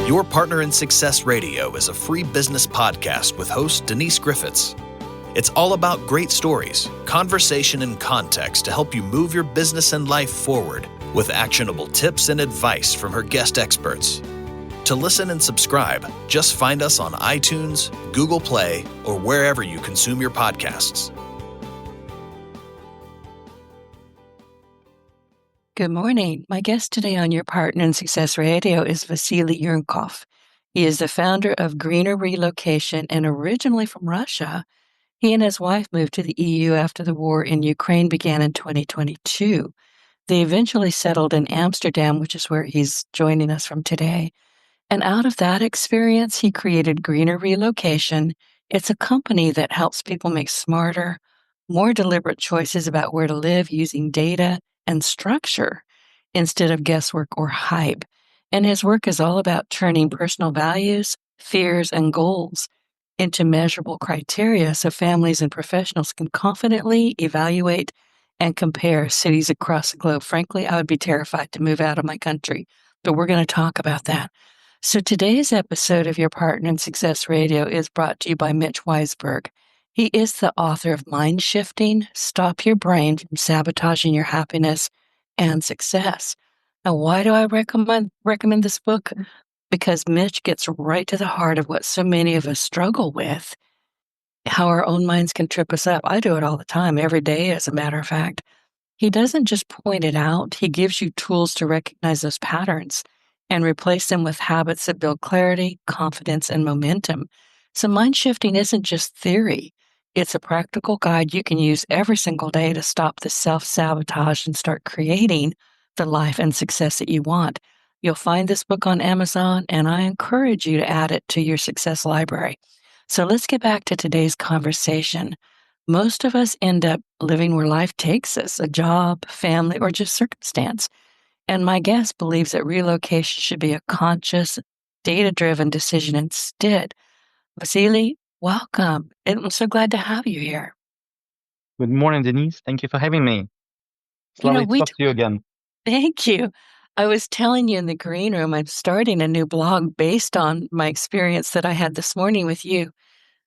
Your Partner in Success Radio is a free business podcast with host Denise Griffitts. It's all about great stories, conversation, and context to help you move your business and life forward with actionable tips and advice from her guest experts. To listen and subscribe, just find us on iTunes, Google Play, or wherever you consume your podcasts. Good morning. My guest today on Your Partner in Success Radio is Vasily Yurenkov. He is the founder of Greener Relocation and originally from Russia. He and his wife moved to the EU after the war in Ukraine began in 2022. They eventually settled in Amsterdam, which is where he's joining us from today. And out of that experience, he created Greener Relocation. It's a company that helps people make smarter, more deliberate choices about where to live using data and structure instead of guesswork or hype. And his work is all about turning personal values, fears, and goals into measurable criteria so families and professionals can confidently evaluate and compare cities across the globe. Frankly, I would be terrified to move out of my country, but we're going to talk about that. So today's episode of Your Partner in Success Radio is brought to you by Mitch Weisberg. He is the author of Mind Shifting, Stop Your Brain from Sabotaging Your Happiness and Success. Now, why do I recommend this book? Because Mitch gets right to the heart of what so many of us struggle with, how our own minds can trip us up. I do it all the time, every day, as a matter of fact. He doesn't just point it out. He gives you tools to recognize those patterns and replace them with habits that build clarity, confidence, and momentum. So mind shifting isn't just theory. It's a practical guide you can use every single day to stop the self-sabotage and start creating the life and success that you want. You'll find this book on Amazon, and I encourage you to add it to your success library. So let's get back to today's conversation. Most of us end up living where life takes us, a job, family, or just circumstance. And my guest believes that relocation should be a conscious, data-driven decision instead. Vasily, welcome. I'm so glad to have you here. Good morning, Denise. Thank you for having me. It's lovely to talk to you again. Thank you. I was telling you in the green room, I'm starting a new blog based on my experience that I had this morning with you,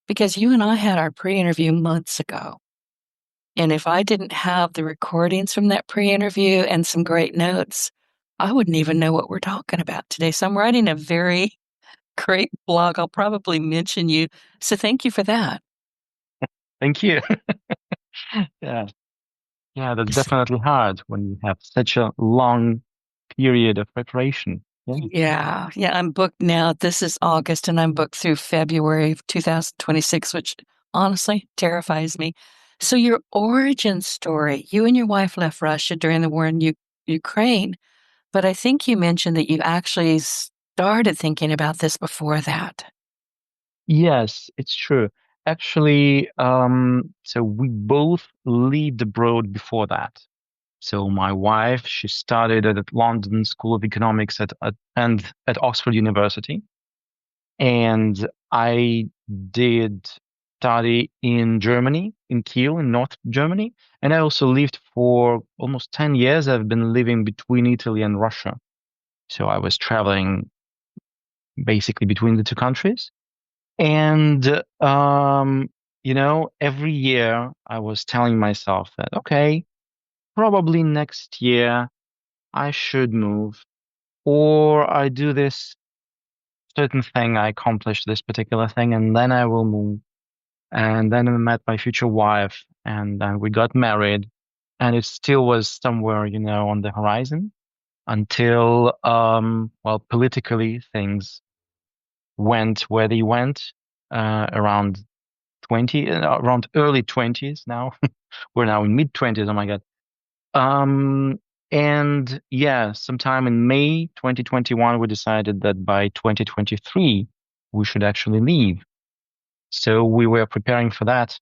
because you and I had our pre-interview months ago. And if I didn't have the recordings from that pre-interview and some great notes, I wouldn't even know what we're talking about today. So I'm writing a very great blog. I'll probably mention you. So thank you for that. Thank you. Yeah, that's definitely hard when you have such a long period of preparation. Yeah. I'm booked now. This is August, and I'm booked through February of 2026, which honestly terrifies me. So your origin story, you and your wife left Russia during the war in Ukraine, but I think you mentioned that you actually started thinking about this before that. Yes, it's true. Actually, so we both lived abroad before that. So my wife, she studied at the London School of Economics and at Oxford University. And I did study in Germany, in Kiel, in North Germany. And I also lived for almost 10 years. I've been living between Italy and Russia. So I was traveling basically between the two countries. And, every year I was telling myself that, okay, probably next year I should move, or I do this certain thing, I accomplish this particular thing, and then I will move. And then I met my future wife, and then we got married, and it still was somewhere, on the horizon until, politically things went where they went, around early 20s now. We're now in mid 20s. Oh my God. And yeah, sometime in May 2021, we decided that by 2023, we should actually leave. So we were preparing for that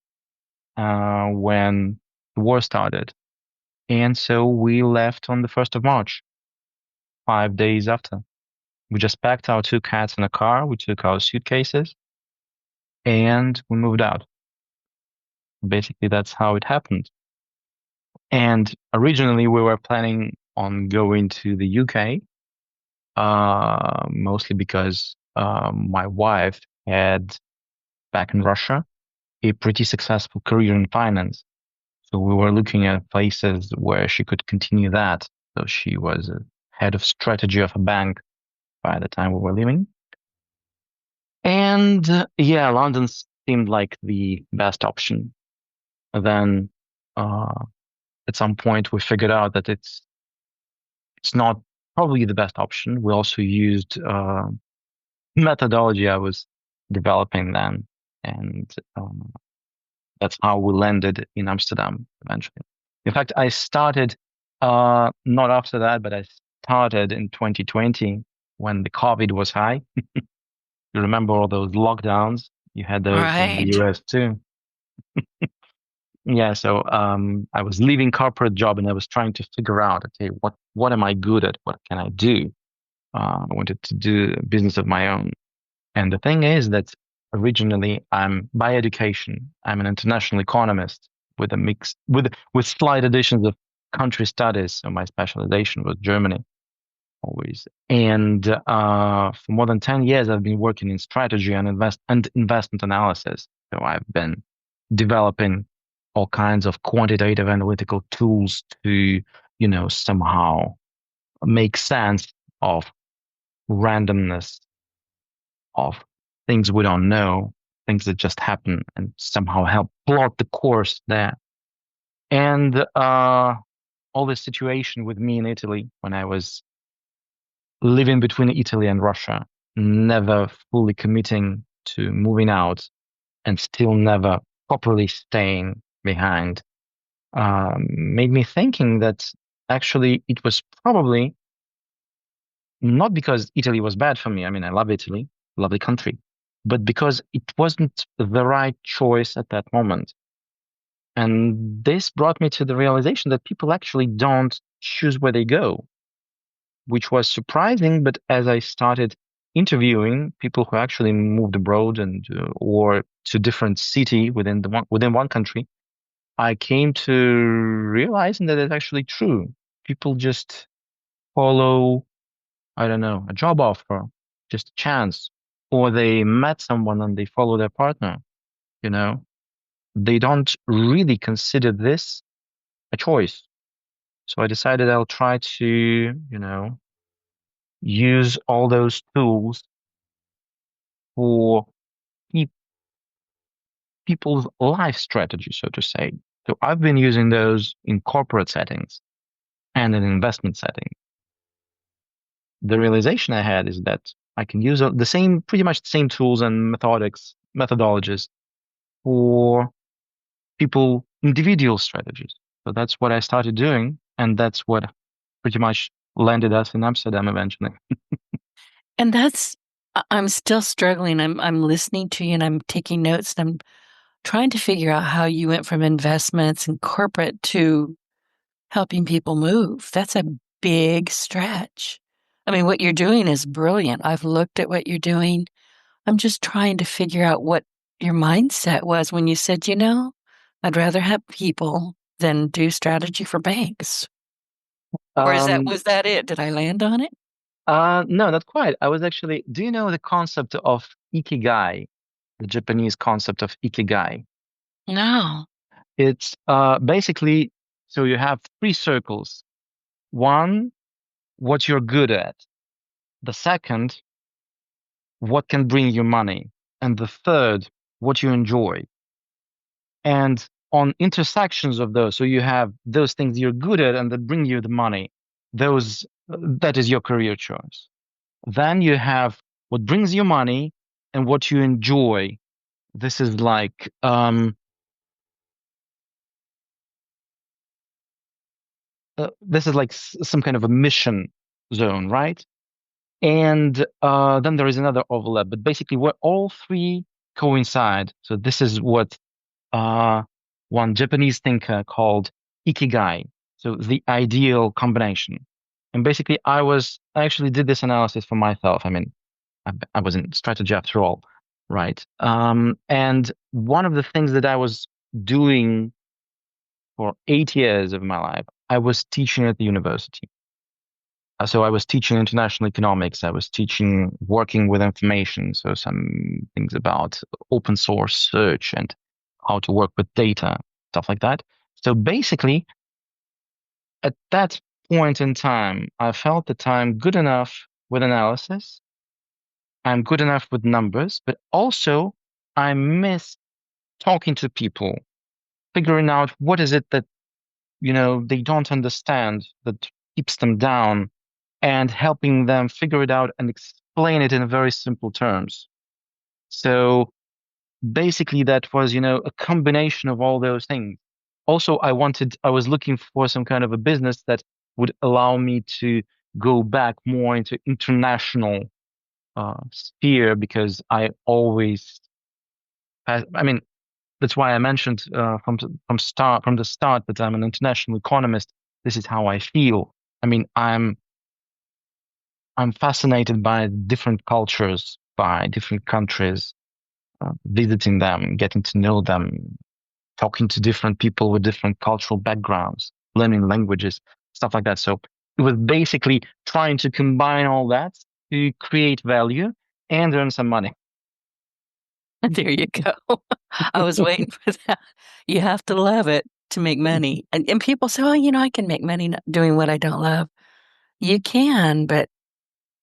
when the war started. And so we left on the 1st of March, 5 days after. We just packed our two cats in a car. We took our suitcases and we moved out. Basically, that's how it happened. And originally, we were planning on going to the UK, mostly because my wife had back in Russia a pretty successful career in finance. So we were looking at places where she could continue that. So she was a head of strategy of a bank by the time we were leaving. And yeah, London seemed like the best option. Then uh, at some point we figured out that it's not probably the best option. We also used methodology I was developing then, and that's how we landed in Amsterdam eventually. In fact, I started not after that, but I started in 2020 when the COVID was high. You remember all those lockdowns? You had those in the Right. US too. Yeah, so I was leaving corporate job and I was trying to figure out, okay, what am I good at? What can I do? I wanted to do a business of my own. And the thing is that originally I'm by education, I'm an international economist with a mix with slight additions of country studies. So my specialization was Germany always. And for more than 10 years, I've been working in strategy and investment analysis. So I've been developing all kinds of quantitative analytical tools to, somehow make sense of randomness of things we don't know, things that just happen, and somehow help plot the course there. And all this situation with me in Italy when I was living between Italy and Russia, never fully committing to moving out and still never properly staying behind, made me thinking that actually it was probably not because Italy was bad for me. I mean, I love Italy, lovely country, but because it wasn't the right choice at that moment. And this brought me to the realization that people actually don't choose where they go, which was surprising. But as I started interviewing people who actually moved abroad and or to different city within one country, I came to realizing that it's actually true. People just follow, I don't know, a job offer, just a chance, or they met someone and they follow their partner, you know. They don't really consider this a choice. So I decided I'll try to, use all those tools for keep people's life strategy, so to say. So I've been using those in corporate settings and in investment settings. The realization I had is that I can use pretty much the same tools and methodologies for individual strategies. So that's what I started doing, and that's what pretty much landed us in Amsterdam eventually. And I'm still struggling. I'm listening to you and I'm taking notes and I'm trying to figure out how you went from investments and corporate to helping people move. That's a big stretch. I mean, what you're doing is brilliant. I've looked at what you're doing. I'm just trying to figure out what your mindset was when you said, I'd rather have people than do strategy for banks. Or Um, was that it? Did I land on it? no, not quite. Do you know the concept of ikigai, the Japanese concept of ikigai? No. It's basically, so you have three circles. One, what you're good at. The second, what can bring you money. And the third, what you enjoy. And on intersections of those, so you have those things you're good at and that bring you the money. That is your career choice. Then you have what brings you money and what you enjoy. This is like some kind of a mission zone, right? And then there is another overlap, but basically where all three coincide. So this is what uh, one Japanese thinker called ikigai. So the ideal combination. And basically, I actually did this analysis for myself. I mean, I was in strategy after all, right? And one of the things that I was doing for 8 years of my life, I was teaching at the university. So I was teaching international economics. I was teaching working with information. So some things about open source search and how to work with data, stuff like that. So basically, at that point in time, I felt that I'm good enough with analysis. I'm good enough with numbers, but also I miss talking to people, figuring out what is it that, they don't understand that keeps them down and helping them figure it out and explain it in very simple terms. So basically that was, a combination of all those things. Also, I was looking for some kind of a business that would allow me to go back more into international sphere because I mean, that's why I mentioned from the start that I'm an international economist. This is how I feel. I mean, I'm fascinated by different cultures, by different countries, visiting them, getting to know them, talking to different people with different cultural backgrounds, learning languages, stuff like that. So it was basically trying to combine all that to create value and earn some money. There you go. I was waiting for that. You have to love it to make money. And people say, oh, I can make money doing what I don't love. You can, but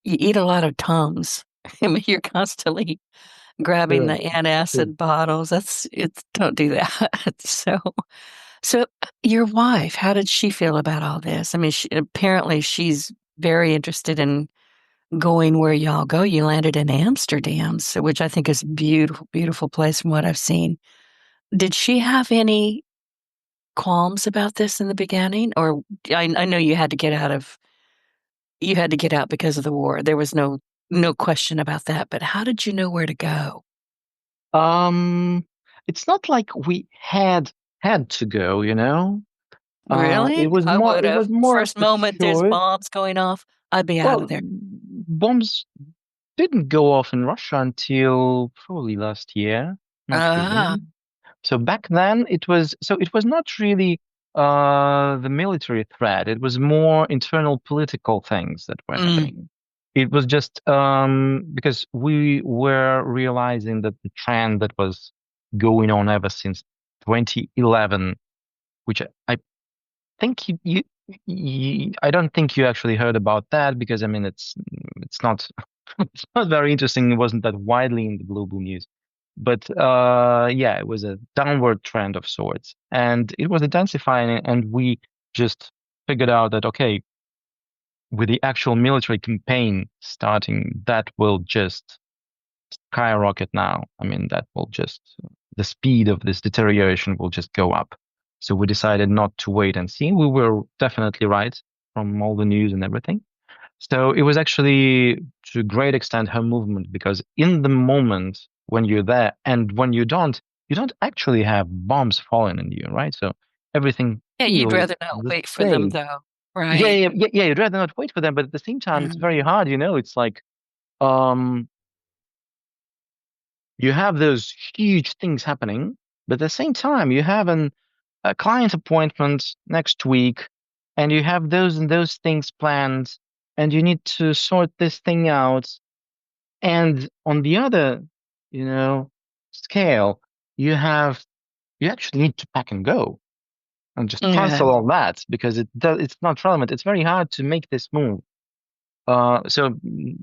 you eat a lot of Tums. I mean, you're constantly grabbing the True. True. antacid bottles. Don't do that. So your wife, how did she feel about all this? I mean, apparently she's very interested in going where y'all go. You landed in Amsterdam, which I think is a beautiful, beautiful place from what I've seen. Did she have any qualms about this in the beginning? Or I know you had to get out because of the war. There was no question about that. But how did you know where to go? Um, it's not like we had to go, Really? I would It have. was more of First a moment there's choice. bombs going off, I'd be out of Well, there. bombs didn't go off in Russia until probably last year. Not Ah, really. So back then it was not really the military threat. It was more internal political things that were mm, happening. It was just because we were realizing that the trend that was going on ever since 2011, which I think I don't think you actually heard about that because I mean it's not it's not very interesting. It wasn't that widely in the global news. But yeah, it was a downward trend of sorts, and it was intensifying. And we just figured out that okay, with the actual military campaign starting, that will just skyrocket now. I mean, that will just the speed of this deterioration will just go up. So we decided not to wait and see. We were definitely right from all the news and everything. So it was actually to a great extent her movement because in the moment when you're there and when you don't actually have bombs falling on you, right? So everything yeah, you'd feels rather not the wait for them, same. though, Yeah, right? yeah, yeah, yeah. You'd rather not wait for them, but at the same time, it's very Mm, hard, It's like um you have those huge things happening, but at the same time, you have a client appointment next week, and you have those and those things planned, and you need to sort this thing out. And on the other, you know, scale, you have you actually need to pack and go and just yeah, cancel all that because it's not relevant. It's very hard to make this move.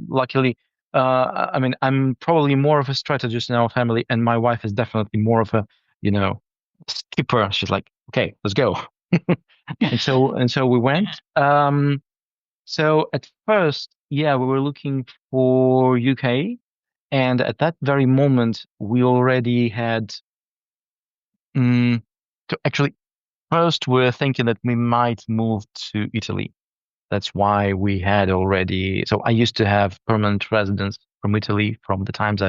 Luckily, I mean, I'm probably more of a strategist in our family, and my wife is definitely more of a, you know, skipper. She's like, okay, let's go. And so we went. So at first, yeah, we were looking for UK, and at that very moment, we already had. Um, actually, first we were thinking that we might move to Italy. That's why we had already. So I used to have permanent residence from Italy from the times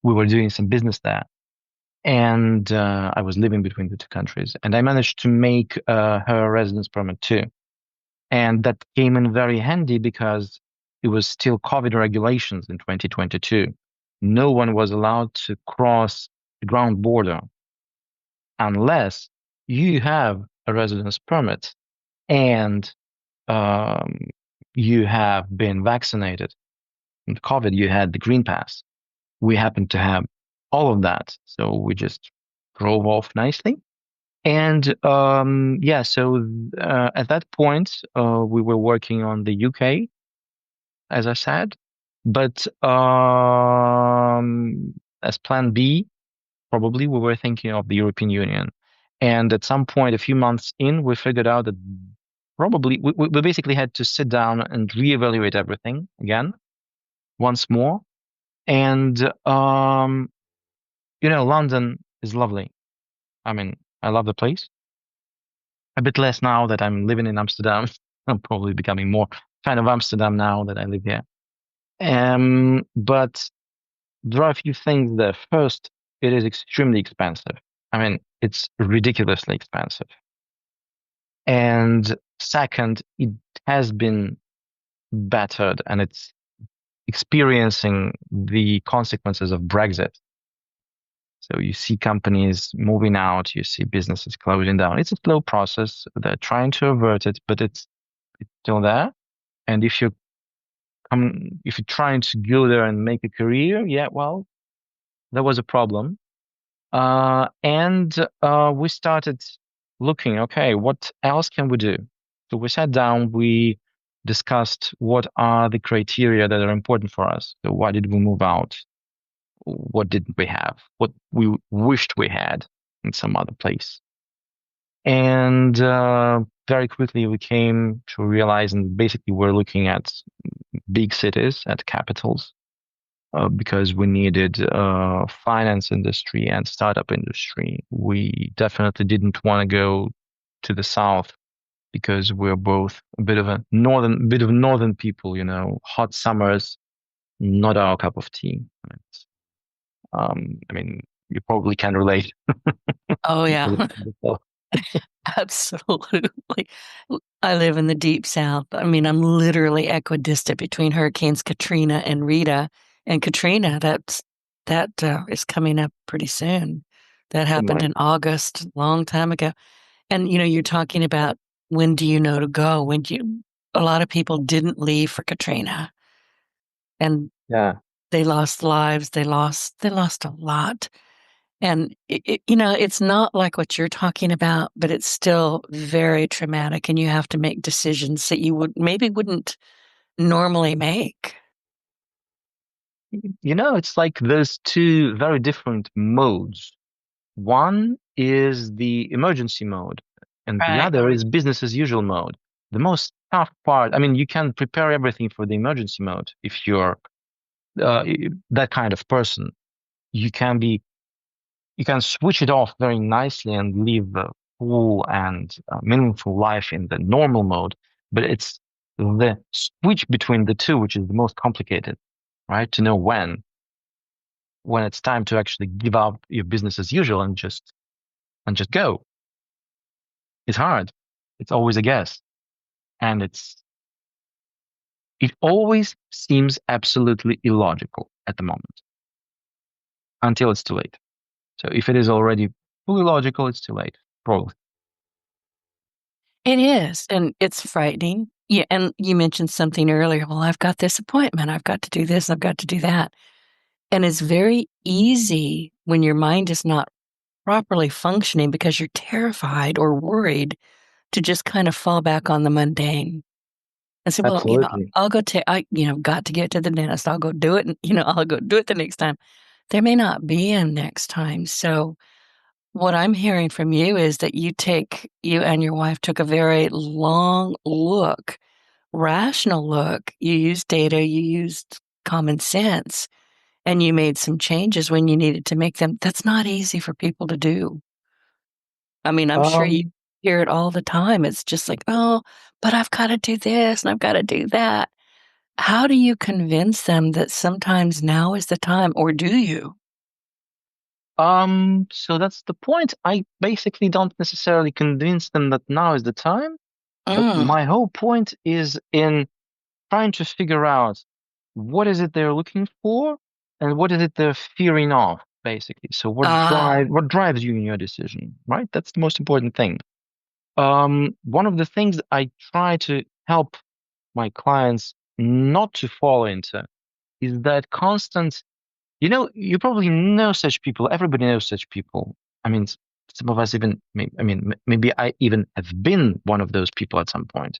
we were doing some business there. And I was living between the two countries. And I managed to make her residence permit too. And that came in very handy because it was still COVID regulations in 2022. No one was allowed to cross the ground border unless you have a residence permit and um, you have been vaccinated. With COVID, you had the green pass. We happened to have all of that. So we just drove off nicely. And yeah, so at that point, we were working on the UK, as I said. But as plan B, probably we were thinking of the European Union. And at some point, a few months in, we figured out that probably we basically had to sit down and reevaluate everything again once more. And London is lovely. I mean, I love the place. A bit less now that I'm living in Amsterdam. I'm probably becoming more fan of Amsterdam now that I live here. But there are a few things there. First, it is extremely expensive. I mean, it's ridiculously expensive. And second, it has been battered and it's experiencing the consequences of Brexit. So you see companies moving out, you see businesses closing down. It's a slow process. They're trying to avert it, but it's still there. And if you're trying to go there and make a career, yeah, well, there was a problem. And we started looking, okay, what else can we do? So we sat down, we discussed what are the criteria that are important for us. So why did we move out? What didn't we have? What we wished we had in some other place. And very quickly we came to realize, and basically we're looking at big cities, at capitals, because we needed finance industry and startup industry. We definitely didn't want to go to the south because we're both a bit of northern people, hot summers, not our cup of tea. I mean, you probably can relate. Oh, yeah. Absolutely. I live in the deep south. I mean, I'm literally equidistant between hurricanes Katrina and Rita. And Katrina, that is coming up pretty soon. That happened in August, long time ago. And you're talking about when do you know to go? A lot of people didn't leave for Katrina, and Yeah. they lost lives. They lost a lot. And it's not like what you're talking about, but it's still very traumatic, and you have to make decisions that you wouldn't normally make. It's like there's two very different modes. One is the emergency mode, and the Right. other is business as usual mode. The most tough part, I mean, you can prepare everything for the emergency mode if you're that kind of person. You can switch it off very nicely and live a full and meaningful life in the normal mode. But it's the switch between the two which is the most complicated, right? To know when it's time to actually give up your business as usual and just go. It's hard. It's always a guess. And it always seems absolutely illogical at the moment until it's too late. So if it is already fully logical, it's too late, probably. It is, and it's frightening. Yeah, and you mentioned something earlier. Well, I've got this appointment. I've got to do this. I've got to do that. And it's very easy when your mind is not properly functioning because you're terrified or worried to just kind of fall back on the mundane and say, well, Absolutely. I'll go got to get to the dentist. I'll go do it. And, I'll go do it the next time. There may not be a next time. So what I'm hearing from you is that you and your wife took a very long look, rational look. You used data, you used common sense, and you made some changes when you needed to make them. That's not easy for people to do. I mean, I'm sure you hear it all the time. It's just like, oh, but I've got to do this and I've got to do that. How do you convince them that sometimes now is the time, or do you? So that's the point. I basically don't necessarily convince them that now is the time, but my whole point is in trying to figure out what is it they're looking for and what is it they're fearing of, basically. So what drives you in your decision, right? That's the most important thing. One of the things I try to help my clients not to fall into is that constant, you probably know such people. Everybody knows such people. I mean, some of us even, maybe I even have been one of those people at some point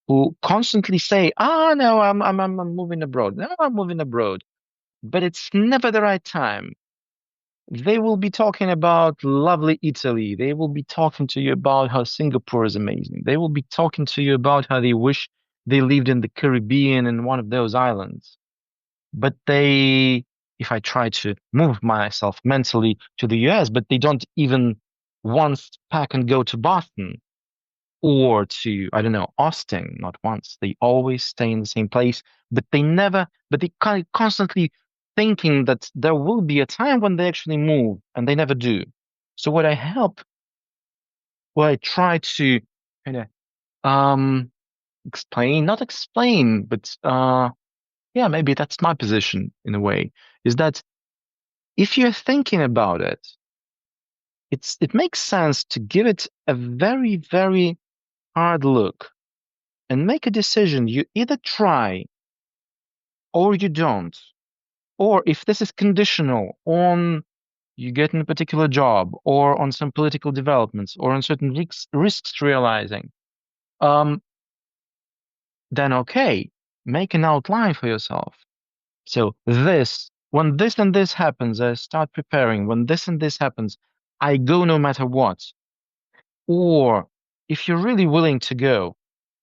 who constantly say, no, I'm moving abroad. No, I'm moving abroad. But it's never the right time. They will be talking about lovely Italy. They will be talking to you about how Singapore is amazing. They will be talking to you about how they wish they lived in the Caribbean in one of those islands. But if I try to move myself mentally to the US, but they don't even once pack and go to Boston or to, I don't know, Austin, not once. They always stay in the same place, but they kind of constantly thinking that there will be a time when they actually move, and they never do. So what I try to kind of explain, not explain, but yeah, maybe that's my position in a way, is that if you're thinking about it, it makes sense to give it a very, very hard look and make a decision. You either try or you don't. Or if this is conditional on you getting a particular job or on some political developments or on certain risks realizing, um, then okay, make an outline for yourself. So when this and this happens, I start preparing. When this and this happens, I go no matter what. Or if you're really willing to go,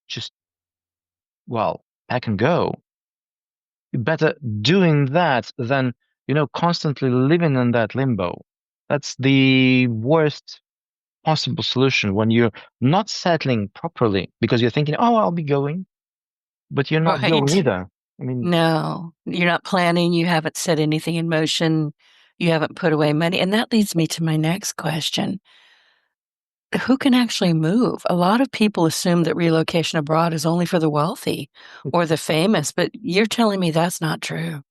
just, well, pack and go. Better doing that than, constantly living in that limbo. That's the worst possible solution when you're not settling properly because you're thinking, oh, I'll be going, but you're not going Right. either. I mean, No, you're not planning. You haven't set anything in motion. You haven't put away money. And that leads me to my next question. Who can actually move? A lot of people assume that relocation abroad is only for the wealthy or the famous, but you're telling me that's not true.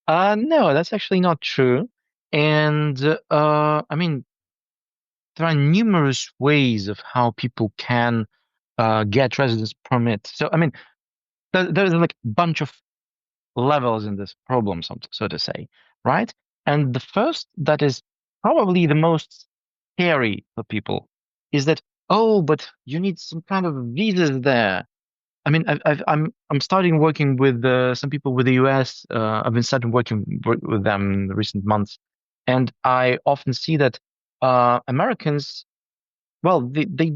no, that's actually not true. And I mean, there are numerous ways of how people can get residence permit. So, I mean, there's like a bunch of levels in this problem, so to say, right? And the first that is probably the most scary for people is that, oh, but you need some kind of visas there. I mean, I'm starting working with some people with the US. I've been starting with them in the recent months, and I often see that Americans, well, they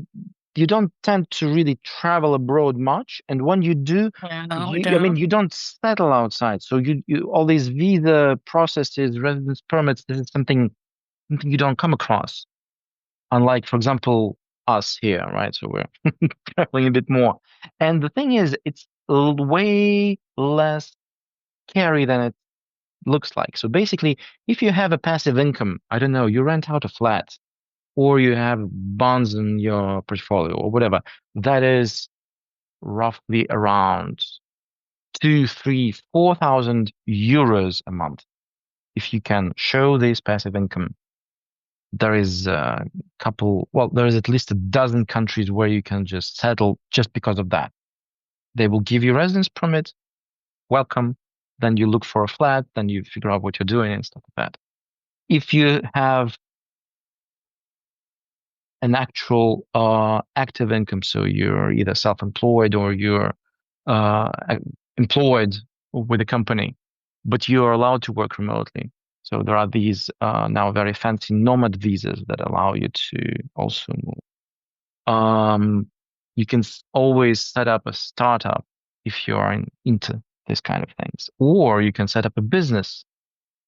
you don't tend to really travel abroad much, and when you do, No, we I mean, don't. you don't settle outside. So you all these visa processes, residence permits, this is something you don't come across. Unlike, for example, us here, right? So we're traveling a bit more. And the thing is, it's way less scary than it looks like. So basically, if you have a passive income, I don't know, you rent out a flat or you have bonds in your portfolio or whatever, that is roughly around 2, 3, 4,000 euros a month. If you can show this passive income, there is a there is at least a dozen countries where you can just settle just because of that. They will give you residence permit, welcome. Then you look for a flat, then you figure out what you're doing and stuff like that. If you have an actual active income, so you're either self-employed or you're uh, employed with a company, but you're allowed to work remotely. So there are these now very fancy nomad visas that allow you to also move. You can always set up a startup if you are into this kind of things, or you can set up a business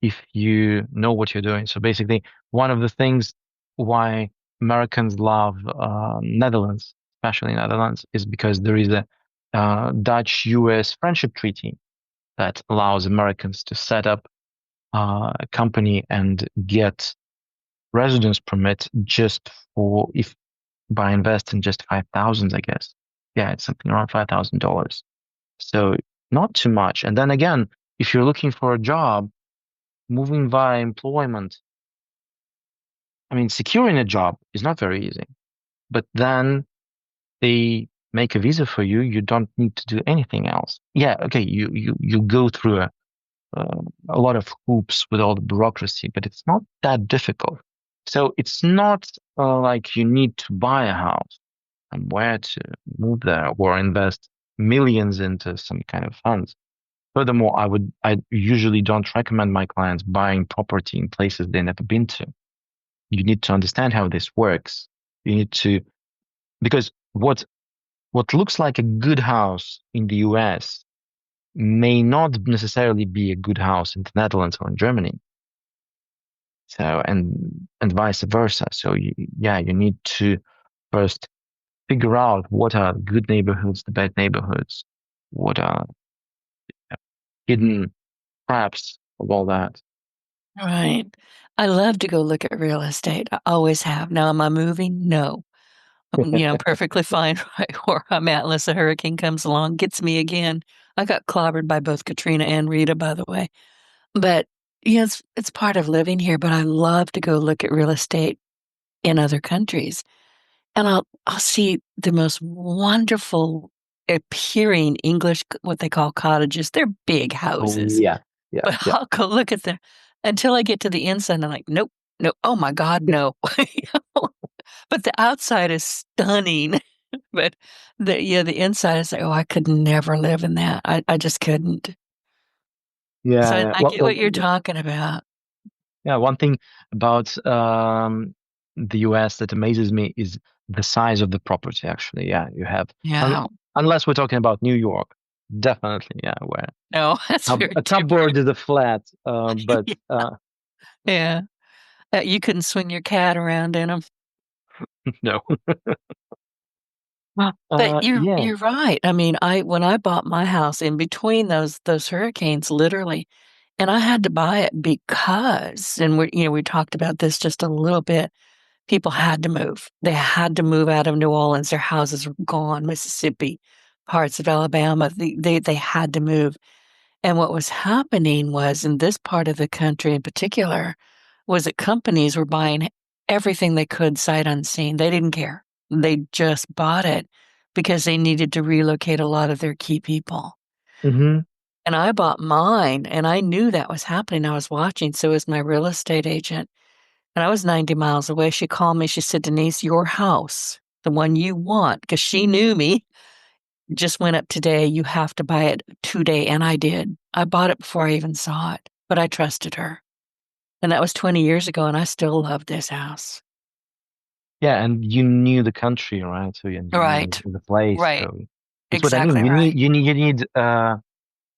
if you know what you're doing. So basically, one of the things why Americans love Netherlands, especially Netherlands, is because there is a Dutch-US friendship treaty that allows Americans to set up a company and get residence permit just for if by investing just 5,000, I guess. Yeah, it's something around $5,000. So not too much. And then again, if you're looking for a job, moving via employment, I mean, securing a job is not very easy. But then make a visa for you. You don't need to do anything else. Yeah, okay, you go through a lot of hoops with all the bureaucracy, but it's not that difficult. So it's not like you need to buy a house and where to move there or invest millions into some kind of funds. Furthermore, I usually don't recommend my clients buying property in places they've never been to. You need to understand how this works. You need to, because what looks like a good house in the US may not necessarily be a good house in the Netherlands or in Germany. So, and vice versa. So yeah, you need to first figure out what are good neighborhoods, the bad neighborhoods, what are hidden traps of all that. Right. I love to go look at real estate. I always have. Now, am I moving? No. I'm perfectly fine right where I'm at unless a hurricane comes along, gets me again. I got clobbered by both Katrina and Rita, by the way. But yeah, it's part of living here. But I love to go look at real estate in other countries, and I'll see the most wonderful appearing English, what they call cottages. They're big Oh houses, yeah, yeah, but yeah. I'll go look at them until I get to the inside. And I'm like, nope, no, oh my God, no. But the outside is stunning. But the inside is like, oh, I could never live in that. I just couldn't. So Yeah, I, yeah. I get what you're talking about. Yeah, one thing about the US that amazes me is the size of the property, actually. Yeah, you have, un Yeah. unless we're talking about New York, definitely, yeah, where No, that's very a different. cupboard is a flat, but Yeah. You couldn't swing your cat around in them. no. But you're Yeah. you're right. I mean, I when I bought my house in between those hurricanes, literally, and I had to buy it because, and we talked about this just a little bit. People had to move. They had to move out of New Orleans. Their houses were gone. Mississippi, parts of Alabama. They had to move. And what was happening was in this part of the country in particular, was that companies were buying everything they could sight unseen. They didn't care. They just bought it because they needed to relocate a lot of their key people. Hmm. And I bought mine and I knew that was happening. I was watching. So was my real estate agent. And I was 90 miles away. She called me. She said, Denise, your house, the one you want, because she knew me, just went up today. You have to buy it today. And I did. I bought it before I even saw it, but I trusted her. And that was 20 years ago. And I still love this house. Yeah, and you knew the country, right? So you knew Right. the place. Right. So that's what I mean. Exactly right.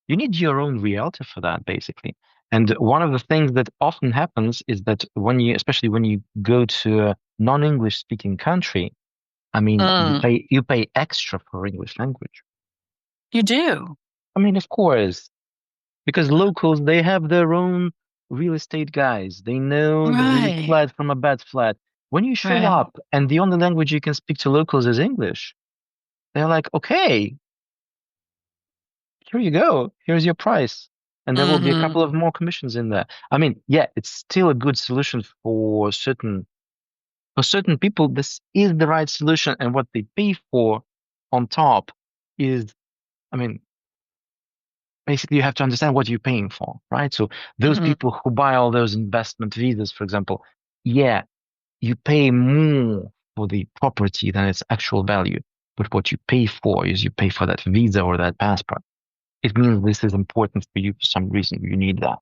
You need your own realtor for that, basically. And one of the things that often happens is that especially when you go to a non-English speaking country, I mean, Mm, you pay extra for English language. you do. I mean, of course, because locals, they have their own real estate guys. They know the really Right. flat from a bad flat. When you show Right. up and the only language you can speak to locals is English, they're like, okay, here you go. Here's your price. And there will be a Mm-hmm. couple of more commissions in there. I mean, yeah, it's still a good solution for certain people. This is the right solution, and what they pay for on top is, I mean, basically you have to understand what you're paying for, right? So those Mm-hmm. people who buy all those investment visas, for example, yeah, you pay more for the property than its actual value. But what you pay for is you pay for that visa or that passport. It means this is important for you for some reason. You need that.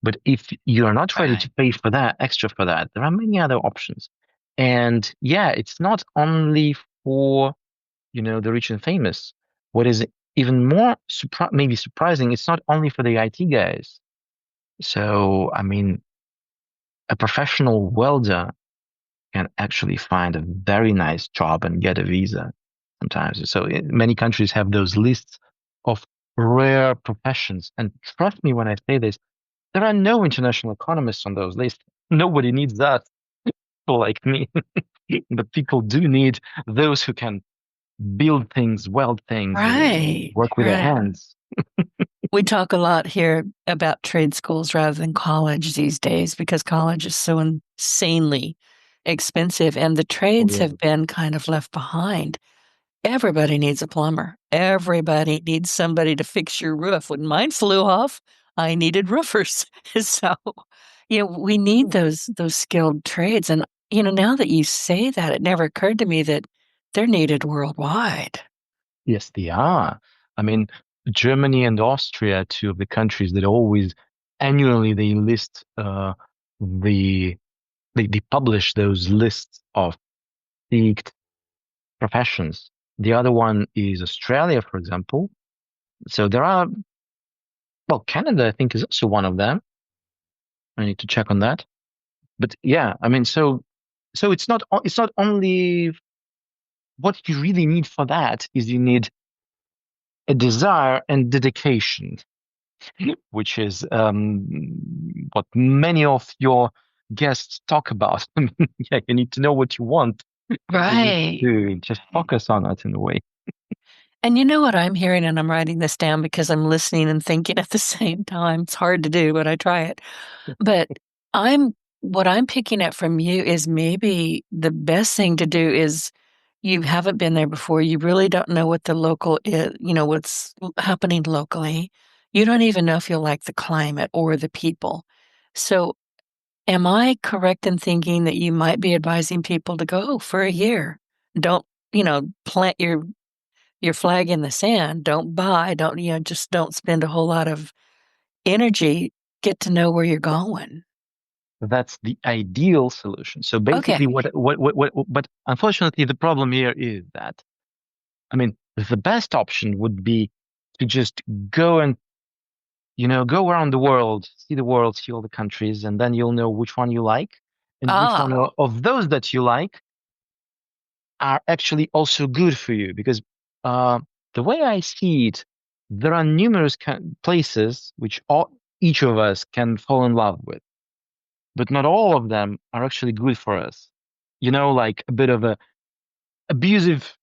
But if you are not ready Right. to pay for that, extra for that, there are many other options. And yeah, it's not only for, the rich and famous. What is even more maybe surprising, it's not only for the IT guys. So, I mean, a professional welder can actually find a very nice job and get a visa sometimes. So many countries have those lists of rare professions. And trust me when I say this, there are no international economists on those lists. Nobody needs that, people like me. But people do need those who can build things, weld things, Right. work with their Right. hands. We talk a lot here about trade schools rather than college these days because college is so insanely expensive and the Oh, trades yeah. have been kind of left behind. everybody needs a plumber. Everybody needs somebody to fix your roof. When mine flew off, I needed roofers. So, we need those skilled trades. And, now that you say that, it never occurred to me that they're needed worldwide. Yes, they are. I mean, Germany and Austria, two of the countries that always annually they list the they publish those lists of seeked professions. The other one is Australia, for example. So there are, well, Canada, I think, is also one of them. I need to check on that. But yeah, I mean, so it's not only what you really need for that is you need a desire and dedication, which is what many of your guests talk about. I mean, yeah, you need to know what you want. You need Right. to just focus on it in a way. And you know what I'm hearing, and I'm writing this down because I'm listening and thinking at the same time. It's hard to do, but I try it. But what I'm picking up from you is maybe the best thing to do is you haven't been there before. You really don't know what the local is, what's happening locally. You don't even know if you'll like the climate or the people. So, am I correct in thinking that you might be advising people to go for a year? Don't, plant your flag in the sand. Don't buy, don't, just don't spend a whole lot of energy. Get to know where you're going. That's the ideal solution. So Okay. basically, but unfortunately, the problem here is that, I mean, the best option would be to just go and, go around the world, see all the countries, and then you'll know which one you like and which one Ah, of those that you like are actually also good for you. Because uh, the way I see it, there are numerous places which each of us can fall in love with, but not all of them are actually good for us. Like a bit of a abusive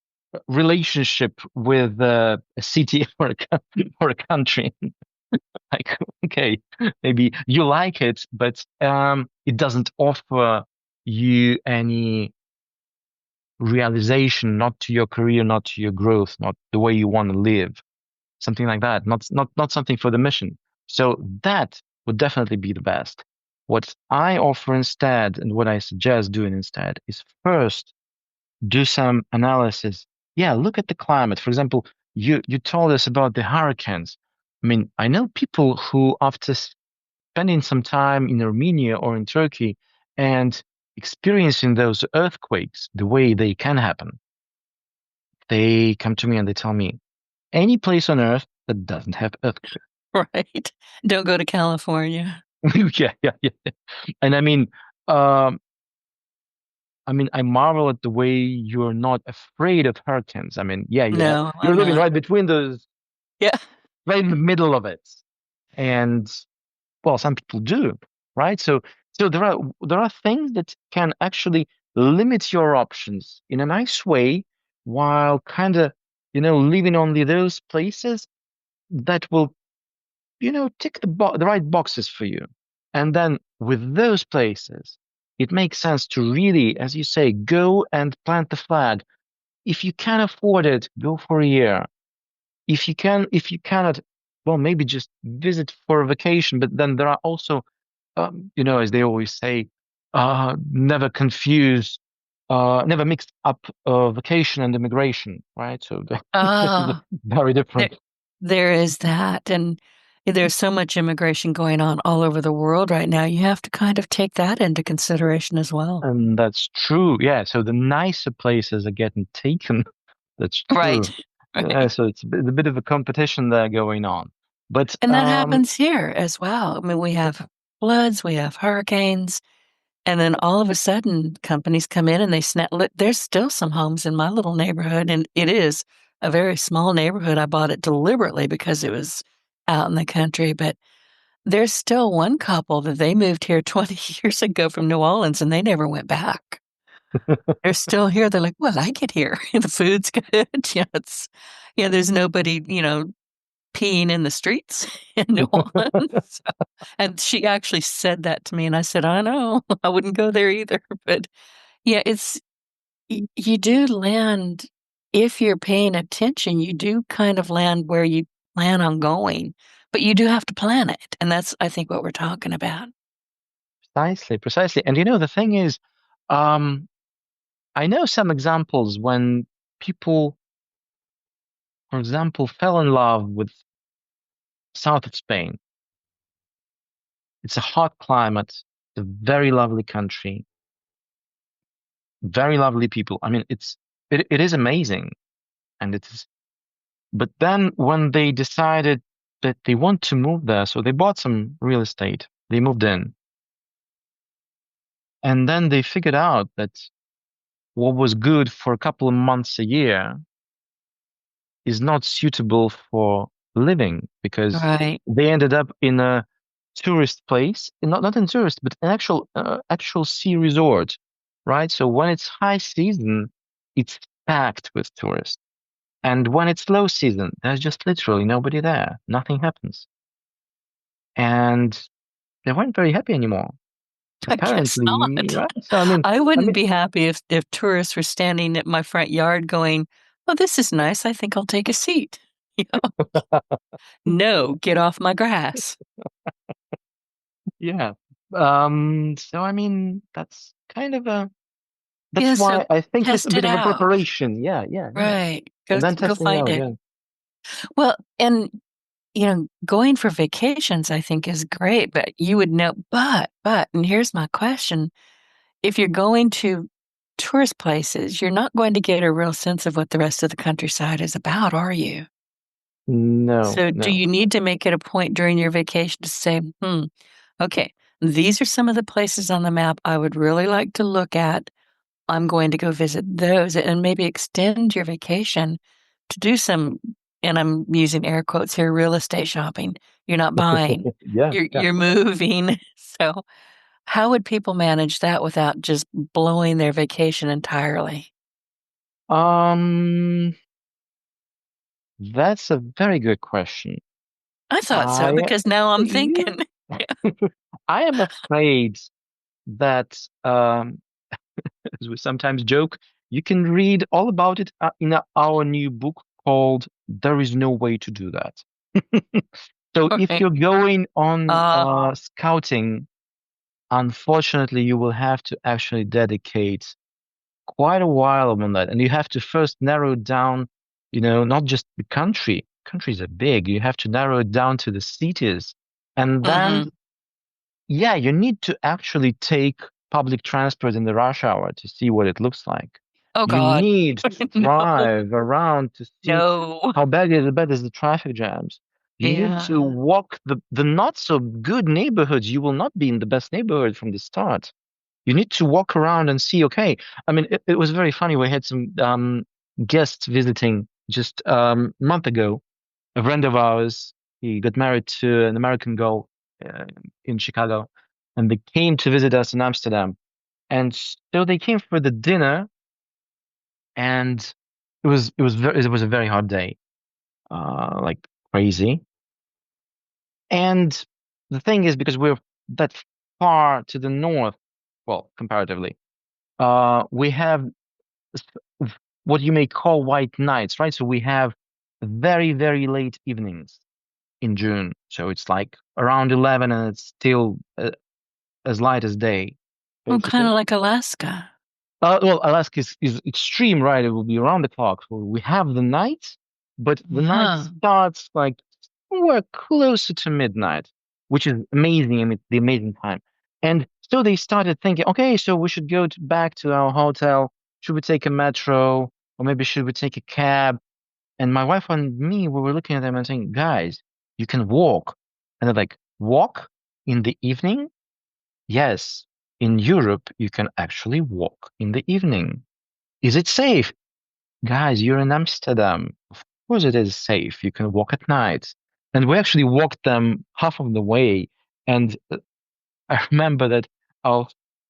relationship with a city or a country. Like, okay, maybe you like it, but it doesn't offer you any realization, not to your career, not to your growth, not the way you want to live, something like that. Not something for the mission. So that would definitely be the best. What I offer instead, and what I suggest doing instead, is first do some analysis. Yeah, look at the climate. For example, you told us about the hurricanes. I mean, I know people who, after spending some time in Armenia or in Turkey and experiencing those earthquakes the way they can happen, they come to me and they tell me, any place on earth that doesn't have earthquakes. right. Don't go to California. Yeah, yeah, yeah. And um, I marvel at the way you're not afraid of hurricanes. I mean, yeah, No, you're I'm living not. right between those, Yeah. right in the middle of it. And well, some people do, right? So there are things that can actually limit your options in a nice way, while kind of, leaving only those places that will, tick the right boxes for you. And then with those places, it makes sense to really, as you say, go and plant the flag. If you can afford it, go for a year. If you cannot, well, maybe just visit for a vacation. But then there are also, as they always say, never confuse, never mix up vacation and immigration, right? So this is Ah, very there different. there is that, and there's so much immigration going on all over the world right now. You have to kind of take that into consideration as well. And that's true. Yeah. So the nicer places are getting taken. That's Right. true. Yeah. Right. So it's a bit of a competition there going on. But And that happens here as well. I mean, we have floods, we have hurricanes, and then all of a sudden companies come in and they snap. There's still some homes in my little neighborhood, and it is a very small neighborhood. I bought it deliberately because it was out in the country, but there's still one couple that they moved here 20 years ago from New Orleans, and they never went back. They're still here. They're like, "Well, I get here. The food's good." Yeah, there's nobody, peeing in the streets in New Orleans. So, and she actually said that to me, and I said, "I know. I wouldn't go there either." But yeah, you do land if you're paying attention, you do kind of land where you plan on going, but you do have to plan it. And that's, I think, what we're talking about. Precisely. And the thing is, um, I know some examples when people, for example, fell in love with south of Spain. It's a hot climate, it's a very lovely country, very lovely people. I mean, it is amazing, and it is. But then when they decided that they want to move there, so they bought some real estate, they moved in, and then they figured out that what was good for a couple of months a year is not suitable for living because Right. they ended up in a tourist place, not in tourist, but an actual sea resort, right? So when it's high season, it's packed with tourists. And when it's low season, there's just literally nobody there. Nothing happens. And they weren't very happy anymore. I guess Apparently, not. right? So I I wouldn't mean, be happy if tourists were standing at my front yard going, "Oh, this is nice. I think I'll take a seat." You know? No, get off my grass. yeah. So I mean, that's kind of a that's Yeah, so why I think it's a test bit it of a out. preparation. Yeah, yeah, yeah. Right. And then Go testing it find out. it. Yeah. Well, and going for vacations I think is great, but you would know and here's my question. If you're going to tourist places, you're not going to get a real sense of what the rest of the countryside is about, are you? No, So do no. you need to make it a point during your vacation to say, okay, these are some of the places on the map I would really like to look at. I'm going to go visit those and maybe extend your vacation to do some, and I'm using air quotes here, real estate shopping. You're not buying, Yeah, yeah. you're moving. So how would people manage that without just blowing their vacation entirely? Um, that's a very good question. I thought so I, because now I'm yeah, thinking, I am afraid that, as we sometimes joke, you can read all about it in our new book called "There Is No Way to Do That." So if okay, you're going on uh, scouting, unfortunately, you will have to actually dedicate quite a while on that. And you have to first narrow it down, not just the country. Countries are big. You have to narrow it down to the cities. And then, mm-hmm. yeah, you need to actually take public transport in the rush hour to see what it looks like. Oh You God, need to no, drive around to see no, how bad is the traffic jams. You need to yeah, walk the not so good neighborhoods. You will not be in the best neighborhood from the start. You need to walk around and see, okay. I mean, it was very funny. We had some guests visiting just a month ago. A friend of ours, he got married to an American girl uh, in Chicago, and they came to visit us in Amsterdam. And so they came for the dinner, and it was a very hot day, like crazy. And the thing is, because we're that far to the north, well, comparatively, we have what you may call white nights, right? So we have very, very late evenings in June. So it's like around 11 and it's still as light as day, well, kind basically. of like Alaska. Well, Alaska is extreme, right? It will be around the clock. So we have the night, but the night Huh. starts like somewhere closer to midnight, which is amazing. I mean, the amazing time. And so they started thinking, okay, so we should go back to our hotel. Should we take a metro, or maybe should we take a cab? And my wife and me, we were looking at them and saying, guys, you can walk. And they're like, walk in the evening? Yes, in Europe, you can actually walk in the evening. Is it safe? Guys, you're in Amsterdam. Of course it is safe. You can walk at night. And we actually walked them half of the way. And I remember that our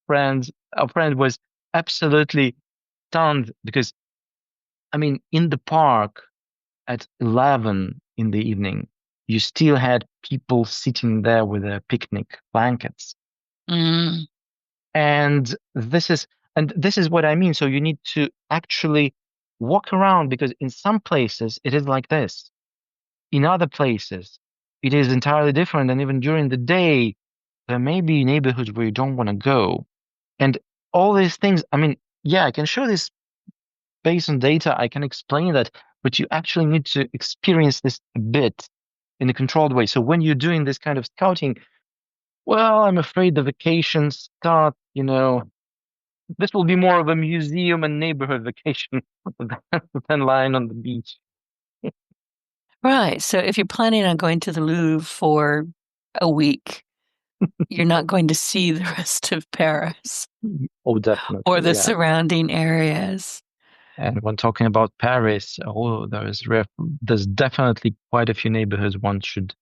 our friend was absolutely stunned because, I mean, in the park at 11 in the evening, you still had people sitting there with their picnic blankets. Mm. And this is what I mean. So you need to actually walk around, because in some places it is like this. In other places, it is entirely different. And even during the day, there may be neighborhoods where you don't want to go. And all these things, I mean, yeah, I can show this based on data. I can explain that, but you actually need to experience this a bit in a controlled way. So when you're doing this kind of scouting, well, I'm afraid the vacations start, this will be more of a museum and neighborhood vacation than lying on the beach. Right. So if you're planning on going to the Louvre for a week, you're not going to see the rest of Paris Oh, or definitely, the yeah. surrounding areas. And when talking about Paris, there's definitely quite a few neighborhoods one should